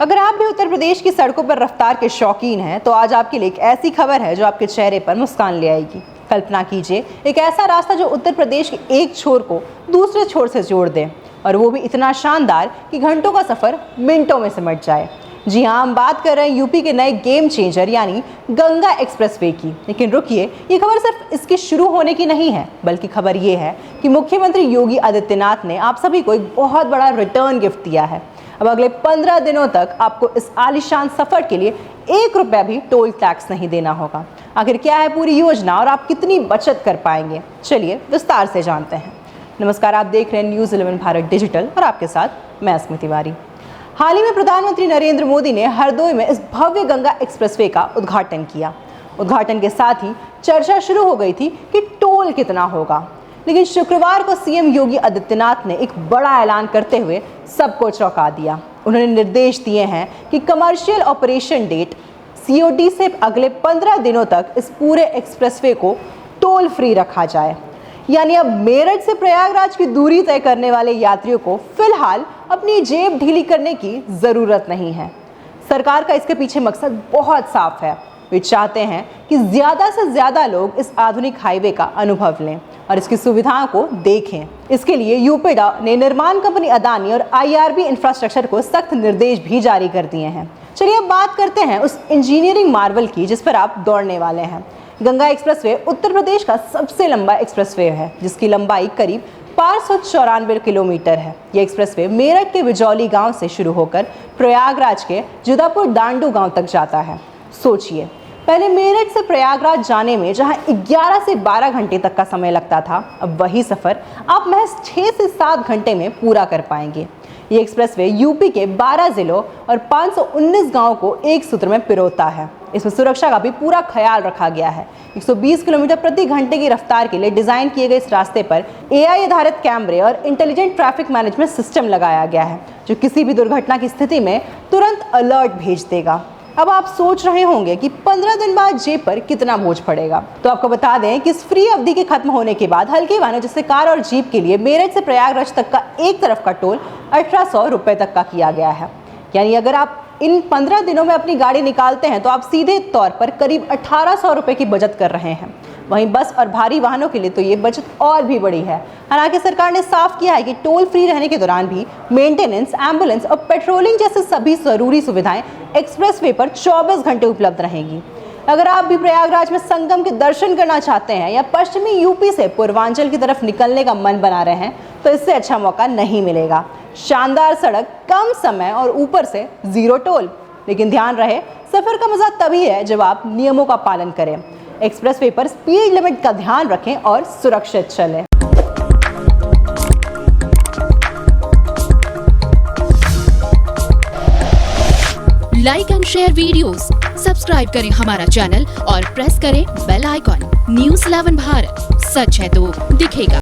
अगर आप भी उत्तर प्रदेश की सड़कों पर रफ्तार के शौकीन हैं तो आज आपके लिए एक ऐसी खबर है जो आपके चेहरे पर मुस्कान ले आएगी। कल्पना कीजिए एक ऐसा रास्ता जो उत्तर प्रदेश के एक छोर को दूसरे छोर से जोड़ दे, और वो भी इतना शानदार कि घंटों का सफर मिनटों में सिमट जाए। जी हाँ, हम बात कर रहे हैं यूपी के नए गेम चेंजर यानी गंगा एक्सप्रेसवे की। लेकिन रुकिए, ये खबर सिर्फ इसके शुरू होने की नहीं है, बल्कि खबर ये है कि मुख्यमंत्री योगी आदित्यनाथ ने आप सभी को एक बहुत बड़ा रिटर्न गिफ्ट दिया है। अब अगले 15 दिनों तक आपको इस आलीशान सफर के लिए 1 रुपया भी टोल टैक्स नहीं देना होगा। आखिर क्या है पूरी योजना और आप कितनी बचत कर पाएंगे, चलिए विस्तार से जानते हैं। नमस्कार, आप देख रहे हैं न्यूज़ 11 भारत डिजिटल और आपके साथ मैं स्मृति तिवारी। हाल ही में प्रधानमंत्री नरेंद्र मोदी ने हरदोई में इस भव्य गंगा एक्सप्रेसवे का उद्घाटन किया। उद्घाटन के साथ ही चर्चा शुरू हो गई थी कि टोल कितना होगा। लेकिन शुक्रवार को सीएम योगी आदित्यनाथ ने एक बड़ा ऐलान करते हुए सबको चौंका दिया। उन्होंने निर्देश दिए हैं कि कमर्शियल ऑपरेशन डेट COD से अगले 15 दिनों तक इस पूरे एक्सप्रेसवे को टोल फ्री रखा जाए। यानी अब मेरठ से प्रयागराज की दूरी तय करने वाले यात्रियों को फिलहाल अपनी जेब ढीली करने की ज़रूरत नहीं है। सरकार का इसके पीछे मकसद बहुत साफ है। वे चाहते हैं कि ज़्यादा से ज़्यादा लोग इस आधुनिक हाईवे का अनुभव लें और इसकी सुविधाओं को देखें। इसके लिए यूपीडा ने निर्माण कंपनी अदानी और IRB इंफ्रास्ट्रक्चर को सख्त निर्देश भी जारी कर दिए हैं। चलिए अब बात करते हैं उस इंजीनियरिंग मार्वल की जिस पर आप दौड़ने वाले हैं। गंगा एक्सप्रेसवे उत्तर प्रदेश का सबसे लंबा एक्सप्रेसवे है, जिसकी लंबाई करीब 594 किलोमीटर है। ये एक्सप्रेसवे मेरठ के बिजौली गांव से शुरू होकर प्रयागराज के जुदापुर दांडू गांव तक जाता है। सोचिए, पहले मेरठ से प्रयागराज जाने में जहां 11 से 12 घंटे तक का समय लगता था, अब वही सफ़र आप महज 6 से 7 घंटे में पूरा कर पाएंगे। ये एक्सप्रेसवे यूपी के 12 जिलों और 519 गांवों को एक सूत्र में पिरोता है। इसमें सुरक्षा का भी पूरा ख्याल रखा गया है। 120 किलोमीटर प्रति घंटे की रफ्तार के लिए डिज़ाइन किए गए इस रास्ते पर AI आधारित कैमरे और इंटेलिजेंट ट्रैफिक मैनेजमेंट सिस्टम लगाया गया है, जो किसी भी दुर्घटना की स्थिति में तुरंत अलर्ट भेज देगा। अब आप सोच रहे होंगे कि 15 दिन बाद जेब पर कितना बोझ पड़ेगा, तो आपको बता दें कि इस फ्री अवधि के खत्म होने के बाद हल्के वाहनों जैसे कार और जीप के लिए मेरठ से प्रयागराज तक का एक तरफ का टोल 1800 रुपये तक का किया गया है। यानी अगर आप इन 15 दिनों में अपनी गाड़ी निकालते हैं तो आप सीधे तौर पर करीब 1800 रुपये की बचत कर रहे हैं। वहीं बस और भारी वाहनों के लिए तो ये बचत और भी बड़ी है। हालांकि सरकार ने साफ किया है कि टोल फ्री रहने के दौरान भी मेंटेनेंस, एम्बुलेंस और पेट्रोलिंग जैसे सभी जरूरी सुविधाएं एक्सप्रेसवे पर 24 घंटे उपलब्ध रहेंगी। अगर आप भी प्रयागराज में संगम के दर्शन करना चाहते हैं या पश्चिमी यूपी से पूर्वांचल की तरफ निकलने का मन बना रहे हैं तो इससे अच्छा मौका नहीं मिलेगा। शानदार सड़क, कम समय और ऊपर से 0 टोल। लेकिन ध्यान रहे, सफर का मजा तभी है जब आप नियमों का पालन करें, एक्सप्रेसवे पर स्पीड लिमिट का ध्यान रखें और सुरक्षित चलें। Like and share videos, subscribe करें हमारा चैनल और प्रेस करें बेल आइकॉन। न्यूज़ 11 भारत, सच है तो दिखेगा।